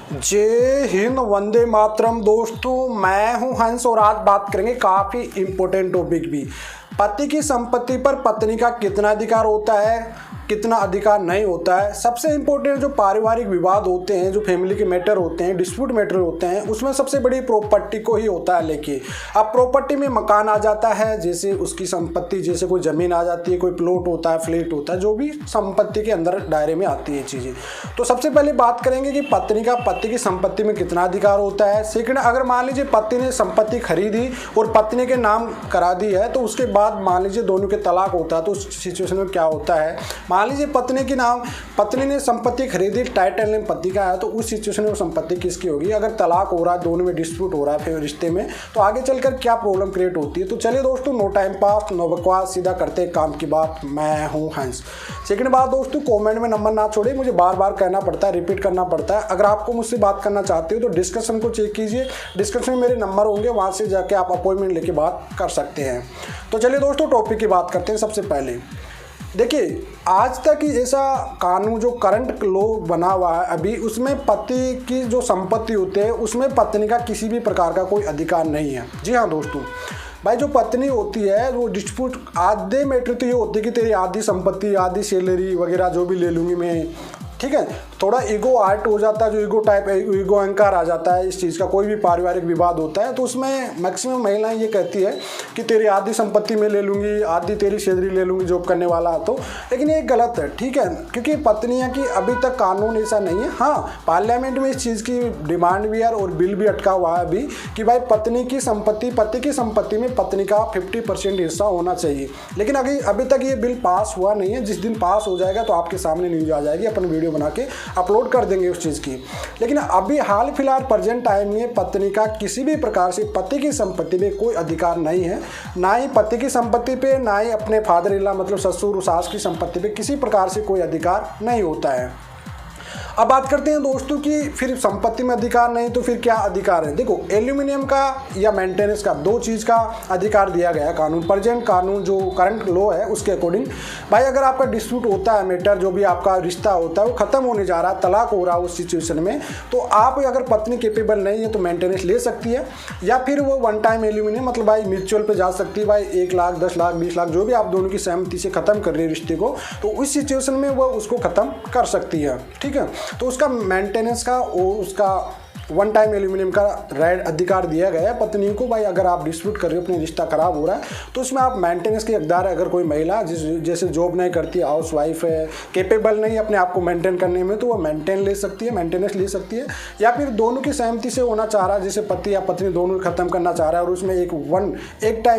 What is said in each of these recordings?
जय हिंद, वंदे मातरम। दोस्तों, मैं हूं हंस और आज बात करेंगे काफ़ी इम्पोर्टेंट टॉपिक भी। पति की संपत्ति पर पत्नी का कितना अधिकार होता है, कितना अधिकार नहीं होता है। सबसे इम्पोर्टेंट जो पारिवारिक विवाद होते हैं, जो फैमिली के मैटर होते हैं, डिस्प्यूट मैटर होते हैं, उसमें सबसे बड़ी प्रॉपर्टी को ही होता है लेके। अब प्रॉपर्टी में मकान आ जाता है, जैसे उसकी संपत्ति, जैसे कोई ज़मीन आ जाती है, कोई प्लॉट होता है, फ्लैट होता है, जो भी संपत्ति के अंदर दायरे में आती है चीज़ें। तो सबसे पहले बात करेंगे कि पत्नी का पति की संपत्ति में कितना अधिकार होता है। सेकंड, अगर मान लीजिए पति ने संपत्ति खरीदी और पत्नी के नाम करा दी है, तो उसके बाद मान लीजिए दोनों के तलाक होता है, तो उस सिचुएशन में क्या होता है। मान लीजिए पत्नी ने संपत्ति खरीदी, टाइटल नेम पति का है, तो उस सिचुएशन में वो संपत्ति किसकी होगी। अगर तलाक हो रहा है, दोनों में डिस्प्यूट हो रहा है फिर रिश्ते में, तो आगे चलकर क्या प्रॉब्लम क्रिएट होती है। तो चलिए दोस्तों, नो टाइम पास, नो बकवास, सीधा करते हैं काम की बात। मैं हूं हंस। सेकंड बात दोस्तों, कमेंट में नंबर ना छोड़े, मुझे बार बार कहना पड़ता है, रिपीट करना पड़ता है। अगर आपको मुझसे बात करना चाहते हो तो डिस्कशन को चेक कीजिए, डिस्कशन में मेरे नंबर होंगे, वहाँ से जाके आप अपॉइंटमेंट लेके बात कर सकते हैं। तो चलिए दोस्तों, टॉपिक की बात करते हैं। सबसे पहले देखिए, आज तक ऐसा कानून जो करंट लॉ बना हुआ है अभी, उसमें पति की जो संपत्ति होती है उसमें पत्नी का किसी भी प्रकार का कोई अधिकार नहीं है। जी हाँ दोस्तों, भाई जो पत्नी होती है वो डिस्प्यूट, आधे मैटर तो ये होती है कि तेरी आधी संपत्ति, आधी सैलरी वगैरह जो भी ले लूँगी मैं, ठीक है। थोड़ा ईगो आर्ट हो जाता है, जो ईगो टाइप, ईगो अहंकार आ जाता है इस चीज़ का। कोई भी पारिवारिक विवाद होता है तो उसमें मैक्सिमम महिलाएं ये कहती है कि तेरी आधी संपत्ति में ले लूँगी, आधी तेरी सैलरी ले लूँगी जॉब करने वाला है तो। लेकिन ये गलत है, ठीक है, क्योंकि पत्नियाँ की अभी तक कानून ऐसा नहीं है। हाँ, पार्लियामेंट में इस चीज़ की डिमांड भी है और बिल भी अटका हुआ है अभी कि भाई पत्नी की संपत्ति, पति की संपत्ति में पत्नी का 50% हिस्सा होना चाहिए। लेकिन अभी तक ये बिल पास हुआ नहीं है। जिस दिन पास हो जाएगा तो आपके सामने न्यूज़ आ जाएगी, अपन वीडियो बना के अपलोड कर देंगे उस चीज़ की। लेकिन अभी हाल फिलहाल प्रेजेंट टाइम में पत्नी का किसी भी प्रकार से पति की संपत्ति में कोई अधिकार नहीं है, ना ही पति की संपत्ति पे, ना ही अपने फादर इन लॉ मतलब ससुर सास की संपत्ति पे किसी प्रकार से कोई अधिकार नहीं होता है। अब बात करते हैं दोस्तों कि फिर संपत्ति में अधिकार नहीं तो फिर क्या अधिकार है। देखो, एल्यूमिनियम का या मेंटेनेंस का, दो चीज़ का अधिकार दिया गया है कानून, प्रेजेंट कानून जो करंट लॉ है उसके अकॉर्डिंग। भाई अगर आपका डिस्प्यूट होता है, मैटर जो भी आपका रिश्ता होता है वो ख़त्म होने जा रहा है, तलाक हो रहा है उस सिचुएशन में, तो आप अगर पत्नी केपेबल नहीं है तो मेंटेनेंस ले सकती है, या फिर वो वन टाइम एल्यूमिनियम मतलब भाई म्यूचुअल पे जा सकती है। भाई 1 लाख, 10 लाख, 20 लाख, जो भी आप दोनों की सहमति से ख़त्म कर रही है रिश्ते को, तो उस सिचुएशन में वो उसको ख़त्म कर सकती है, ठीक है। तो उसका मेंटेनेंस का और उसका वन टाइम एल्यूमिनियम का राइट अधिकार दिया गया है पत्नी को। भाई अगर आप डिस्प्यूट कर रहे हो, अपने रिश्ता खराब हो रहा है, तो उसमें आप मेंटेनेंस के हकदार है। अगर कोई महिला जैसे जॉब नहीं करती, हाउस वाइफ है, केपेबल नहीं अपने आप को मेंटेन करने में, तो वो मेंटेनेंस ले सकती है। या फिर दोनों की सहमति से होना चाह रहा है, जैसे पति या पत्नी दोनों खत्म करना चाह रहा है और उसमें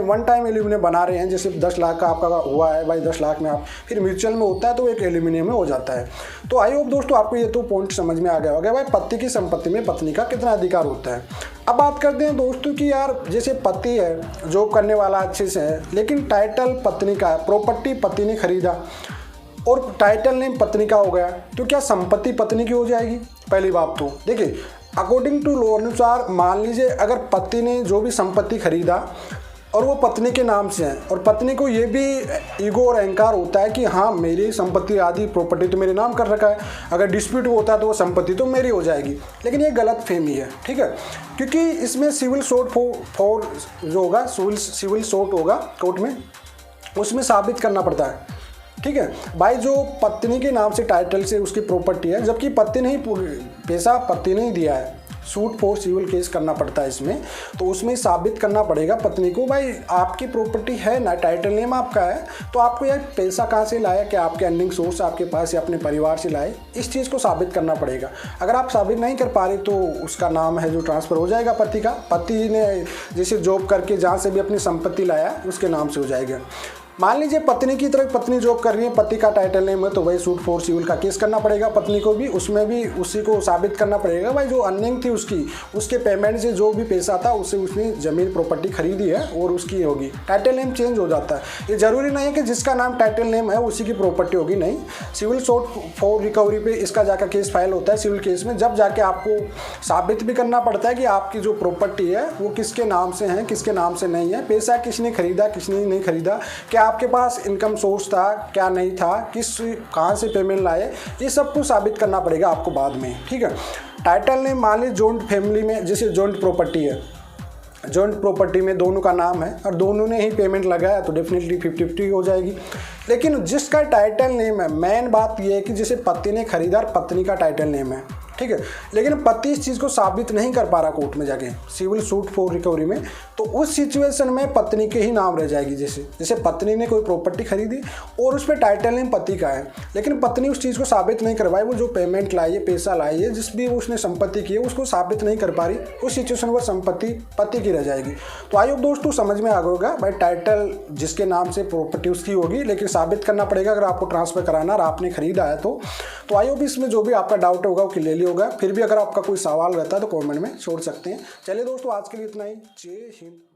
वन टाइम एल्यूमिनियम बना रहे हैं, जैसे 10 लाख का आपका हुआ है, भाई 10 लाख में आप फिर म्यूचुअल में होता है तो एक एल्यूमिनियम में हो जाता है। तो आई होप दोस्तों आपको ये तो पॉइंट समझ में आ गया होगा, भाई पति की संपत्ति में पत्नी का कितना अधिकार होता है। अब बात करते हैं दोस्तों कि यार जैसे पति है, जॉब करने वाला अच्छे से है, लेकिन टाइटल पत्नी का है, प्रॉपर्टी पति ने खरीदा और टाइटल नेम पत्नी का हो गया, तो क्या संपत्ति पत्नी की हो जाएगी। पहली बात तो देखिए, अकॉर्डिंग टू लॉ अनुसार मान लीजिए अगर पति ने जो भी संपत्ति खरीदा और वो पत्नी के नाम से है, और पत्नी को ये भी ईगो और अहंकार होता है कि हाँ मेरी संपत्ति, आदि प्रॉपर्टी तो मेरे नाम कर रखा है, अगर डिस्प्यूट होता है तो वो संपत्ति तो मेरी हो जाएगी। लेकिन ये गलत फहमी है, ठीक है, क्योंकि इसमें सिविल सूट फॉर जो होगा, सिविल सूट होगा कोर्ट में, उसमें साबित करना पड़ता है, ठीक है। भाई जो पत्नी के नाम से टाइटल से उसकी प्रॉपर्टी है, जबकि पति ने ही पैसा पति ने ही दिया है, सूट फॉर सिविल केस करना पड़ता है इसमें, तो उसमें साबित करना पड़ेगा पत्नी को, भाई आपकी प्रॉपर्टी है ना, टाइटल नेम आपका है, तो आपको यह पैसा कहाँ से लाया, क्या आपके अर्निंग सोर्स आपके पास या अपने परिवार से लाए, इस चीज़ को साबित करना पड़ेगा। अगर आप साबित नहीं कर पा रहे तो उसका नाम है जो ट्रांसफ़र हो जाएगा पति का, पति ने जैसे जॉब करके जहाँ से भी अपनी संपत्ति लाया उसके नाम से हो जाएगा। मान लीजिए पत्नी की तरफ पत्नी जॉब कर रही है, पति का टाइटल नेम है, तो भाई सूट फॉर सिविल का केस करना पड़ेगा पत्नी को भी, उसमें भी उसी को साबित करना पड़ेगा भाई जो अर्निंग थी उसकी, उसके पेमेंट से जो भी पैसा था उससे उसने ज़मीन प्रॉपर्टी खरीदी है और उसकी होगी। टाइटल नेम चेंज हो जाता है, ये ज़रूरी नहीं है कि जिसका नाम टाइटल नेम है उसी की प्रॉपर्टी होगी, नहीं। सिविल सूट फॉर रिकवरी पे इसका जाकर केस फाइल होता है सिविल केस में, जब जाके आपको साबित भी करना पड़ता है कि आपकी जो प्रॉपर्टी है वो किसके नाम से है, किसके नाम से नहीं है, पैसा किसने खरीदा, किसने नहीं खरीदा, क्या आपके पास इनकम सोर्स था, क्या नहीं था, कहाँ से पेमेंट लाए, ये सब कुछ साबित करना पड़ेगा आपको बाद में, ठीक है। टाइटल नेम मान लीजिए जॉइंट फैमिली में, जैसे जॉइंट प्रॉपर्टी है, जॉइंट प्रॉपर्टी में दोनों का नाम है और दोनों ने ही पेमेंट लगाया तो डेफिनेटली 50-50 हो जाएगी। लेकिन जिसका टाइटल नेम है, मेन बात यह है कि जैसे पति ने खरीदा और पत्नी का टाइटल नेम है, ठीक है, लेकिन पति इस चीज़ को साबित नहीं कर पा रहा कोर्ट में जाके सिविल सूट फॉर रिकवरी में, तो उस सिचुएशन में पत्नी के ही नाम रह जाएगी। जैसे पत्नी ने कोई प्रॉपर्टी खरीदी और उस पर टाइटल नेम पति का है, लेकिन पत्नी उस चीज़ को साबित नहीं कर पाई, वो जो पेमेंट लाई है, पैसा लाई है, जिस भी उसने संपत्ति की है उसको साबित नहीं कर पा रही, उस सिचुएशन में संपत्ति पति की रह जाएगी। तो आई होप दोस्तों समझ में आ गया होगा भाई, टाइटल जिसके नाम से प्रॉपर्टी उसकी होगी, लेकिन साबित करना पड़ेगा अगर आपको ट्रांसफर कराना और आपने खरीदा है तो आई होप इसमें जो भी आपका डाउट होगा वो क्लियर होगा। फिर भी अगर आपका कोई सवाल रहता है तो कमेंट में छोड़ सकते हैं। चलिए दोस्तों आज के लिए इतना ही। जय हिंद।